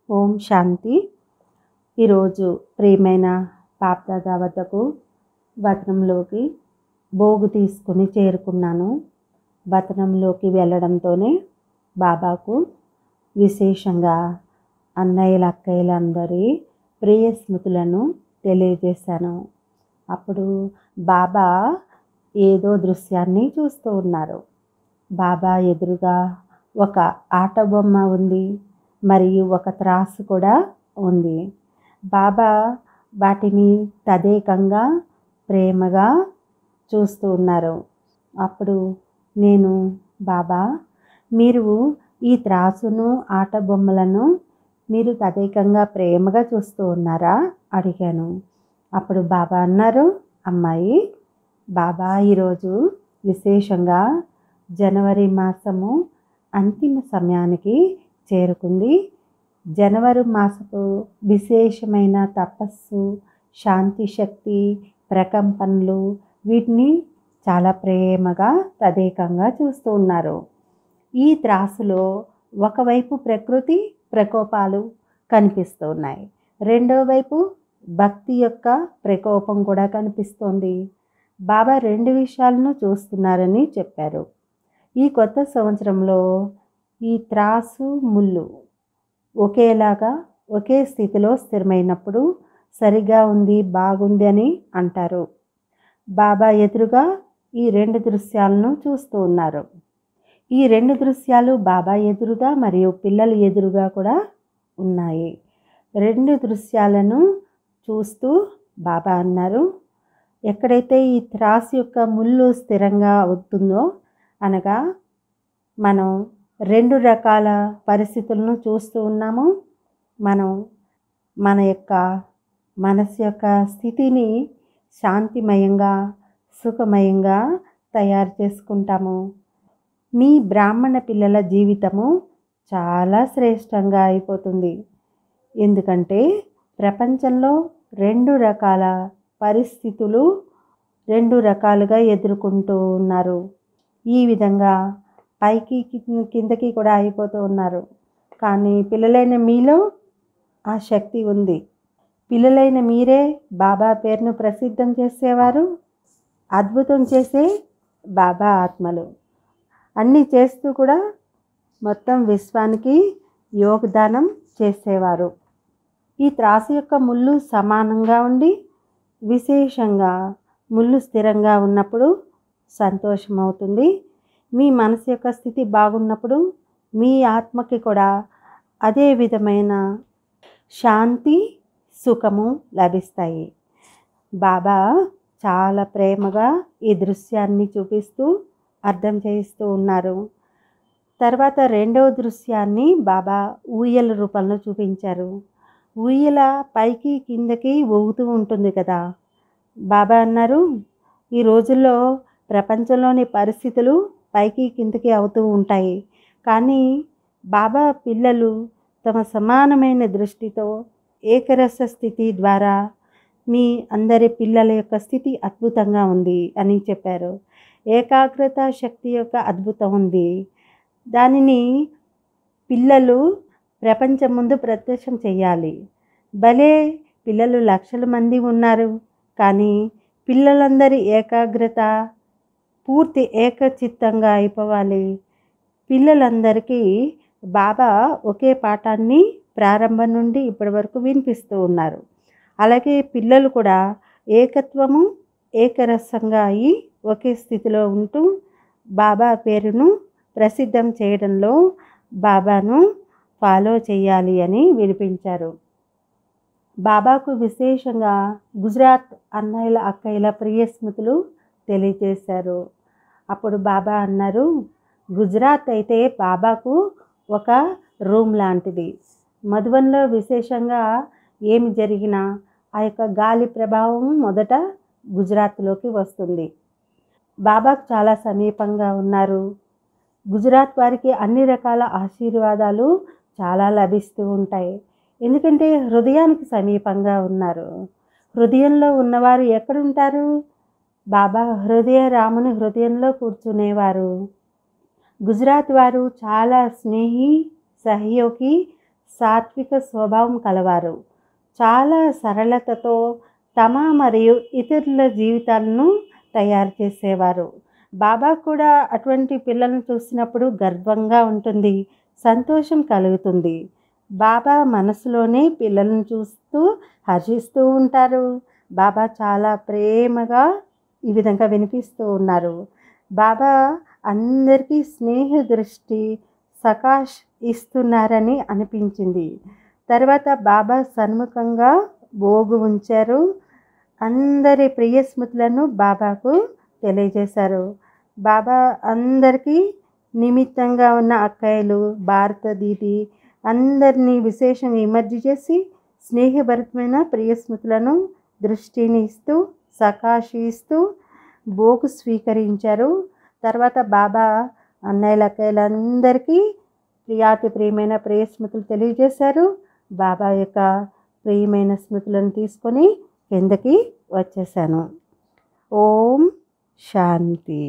ఓం శాంతి. ఈరోజు ప్రియమైన బాప్దాదా వద్దకు వతనంలోకి బోగు తీసుకుని చేరుకున్నాను. వతనంలోకి వెళ్ళడంతోనే బాబాకు విశేషంగా అన్నయ్యల అక్కయ్యలందరి ప్రియ స్మృతులను తెలియజేశాను. అప్పుడు బాబా ఏదో దృశ్యాన్ని చూస్తూ ఉన్నారు. బాబా ఎదురుగా ఒక ఆట బొమ్మ ఉంది, మరియు ఒక త్రాసు కూడా ఉంది. బాబా వాటిని తదేకంగా ప్రేమగా చూస్తూ ఉన్నారు. అప్పుడు నేను, బాబా, మీరు ఈ త్రాసును ఆట బొమ్మలను మీరు తదేకంగా ప్రేమగా చూస్తూ ఉన్నారా అడిగాను. అప్పుడు బాబా అన్నారు, అమ్మాయి, బాబా ఈరోజు విశేషంగా జనవరి మాసము అంతిమ సమయానికి చేరుకుంది. జనవరి మాసపు విశేషమైన తపస్సు, శాంతి శక్తి, ప్రకంపనలు, వీటిని చాలా ప్రేమగా తదేకంగా చూస్తూ ఉన్నారు. ఈ త్రాసులో ఒకవైపు ప్రకృతి ప్రకోపాలు కనిపిస్తూ ఉన్నాయి, రెండో వైపు భక్తి యొక్క ప్రకోపం కూడా కనిపిస్తోంది. బాబా రెండు విషయాలను చూస్తున్నారని చెప్పారు. ఈ కొత్త సంవత్సరంలో ఈ త్రాసు ముళ్ళు ఒకేలాగా ఒకే స్థితిలో స్థిరమైనప్పుడు సరిగా ఉంది, బాగుంది అని అంటారు. బాబా ఎదురుగా ఈ రెండు దృశ్యాలను చూస్తూ ఉన్నారు. ఈ రెండు దృశ్యాలు బాబా ఎదురుగా మరియు పిల్లల ఎదురుగా కూడా ఉన్నాయి. రెండు దృశ్యాలను చూస్తూ బాబా అన్నారు, ఎక్కడైతే ఈ త్రాసు యొక్క ముళ్ళు స్థిరంగా అవుతుందో, అనగా మనం రెండు రకాల పరిస్థితులను చూస్తూ ఉన్నాము. మనం మన యొక్క మనసు యొక్క స్థితిని శాంతిమయంగా, సుఖమయంగా తయారు చేసుకుంటాము. మీ బ్రాహ్మణ పిల్లల జీవితము చాలా శ్రేష్టంగా అయిపోతుంది. ఎందుకంటే ప్రపంచంలో రెండు రకాల పరిస్థితులు రెండు రకాలుగా ఎదుర్కొంటూ ఉన్నారు. ఈ విధంగా పైకి కిందకి కూడా అయిపోతూ ఉన్నారు. కానీ పిల్లలైన మీలో ఆ శక్తి ఉంది. పిల్లలైన మీరే బాబా పేరును ప్రసిద్ధం చేసేవారు, అద్భుతం చేసే బాబా ఆత్మలు. అన్నీ చేస్తూ కూడా మొత్తం విశ్వానికి యోగదానం చేసేవారు. ఈ త్రాసు యొక్క ముళ్ళు సమానంగా ఉండి విశేషంగా ముళ్ళు స్థిరంగా ఉన్నప్పుడు సంతోషం అవుతుంది. మీ మనసు యొక్క స్థితి బాగున్నప్పుడు మీ ఆత్మకి కూడా అదే విధమైన శాంతి, సుఖము లభిస్తాయి. బాబా చాలా ప్రేమగా ఈ దృశ్యాన్ని చూపిస్తూ అర్థం చేయిస్తూ ఉన్నారు. తర్వాత రెండవ దృశ్యాన్ని బాబా ఊయల రూపంలో చూపించారు. ఊయల పైకి కిందకి ఊగుతూ ఉంటుంది కదా. బాబా అన్నారు, ఈ రోజుల్లో ప్రపంచంలోని పరిస్థితులు పైకి కిందకి అవుతూ ఉంటాయి. కానీ బాబా పిల్లలు తమ సమానమైన దృష్టితో ఏకరస స్థితి ద్వారా మీ అందరి పిల్లల యొక్క స్థితి అద్భుతంగా ఉంది అని చెప్పారు. ఏకాగ్రత శక్తి యొక్క అద్భుతం ఉంది. దానిని పిల్లలు ప్రపంచం ముందు ప్రత్యక్షం చేయాలి. భలే పిల్లలు లక్షల మంది ఉన్నారు, కానీ పిల్లలందరి ఏకాగ్రత పూర్తి ఏకచిత్తంగా అయిపోవాలి. పిల్లలందరికీ బాబా ఒకే పాఠాన్ని ప్రారంభం నుండి ఇప్పటి వరకు వినిపిస్తూ ఉన్నారు. అలాగే పిల్లలు కూడా ఏకత్వము, ఏకరసంగా అయి ఒకే స్థితిలో ఉంటూ బాబా పేరును ప్రసిద్ధం చేయడంలో బాబాను ఫాలో చేయాలి అని వినిపించారు. బాబాకు విశేషంగా గుజరాత్ అన్నయ్యల అక్కయ్యల ప్రియ స్మృతులు తెలియజేశారు. అప్పుడు బాబా అన్నారు, గుజరాత్ అయితే బాబాకు ఒక రూమ్ లాంటిది. మధువన్లో విశేషంగా ఏమి జరిగినా ఆ యొక్క గాలి ప్రభావం మొదట గుజరాత్లోకి వస్తుంది. బాబాకు చాలా సమీపంగా ఉన్నారు. గుజరాత్ వారికి అన్ని రకాల ఆశీర్వాదాలు చాలా లభిస్తూ ఉంటాయి. ఎందుకంటే హృదయానికి సమీపంగా ఉన్నారు. హృదయంలో ఉన్నవారు ఎక్కడుంటారు? బాబా రాముని హృదయంలో కూర్చునేవారు. గుజరాత్ వారు చాలా స్నేహి, సహయోగి, సాత్విక స్వభావం కలవారు. చాలా సరళతతో తమ మరియు ఇతరుల జీవితాలను తయారు చేసేవారు. బాబా కూడా అటువంటి పిల్లలను చూసినప్పుడు గర్వంగా ఉంటుంది, సంతోషం కలుగుతుంది. బాబా మనసులోనే పిల్లలను చూస్తూ హర్షిస్తూ ఉంటారు. బాబా చాలా ప్రేమగా ఈ విధంగా వినిపిస్తూ ఉన్నారు. బాబా అందరికీ స్నేహ దృష్టి సకాష్ ఇస్తున్నారని అనిపించింది. తర్వాత బాబా సన్ముఖంగా భోగు ఉంచారు. అందరి ప్రియ స్మృతులను బాబాకు తెలియజేశారు. బాబా అందరికీ నిమిత్తంగా ఉన్న అక్కయ్యలు, భారత దీది అందరినీ విశేషంగా ఇమర్జీ చేసి స్నేహభరితమైన ప్రియ స్మృతులను దృష్టిని ఇస్తూ సకాషి ఇస్తూ భోగు స్వీకరించారు. తర్వాత బాబా అన్నయ్యల అక్కయ్యలందరికీ ప్రియమైన ప్రియ స్మృతులు తెలియజేశారు. బాబా యొక్క ప్రియమైన స్మృతులను తీసుకొని కిందకి వచ్చేసాను. ఓం శాంతి.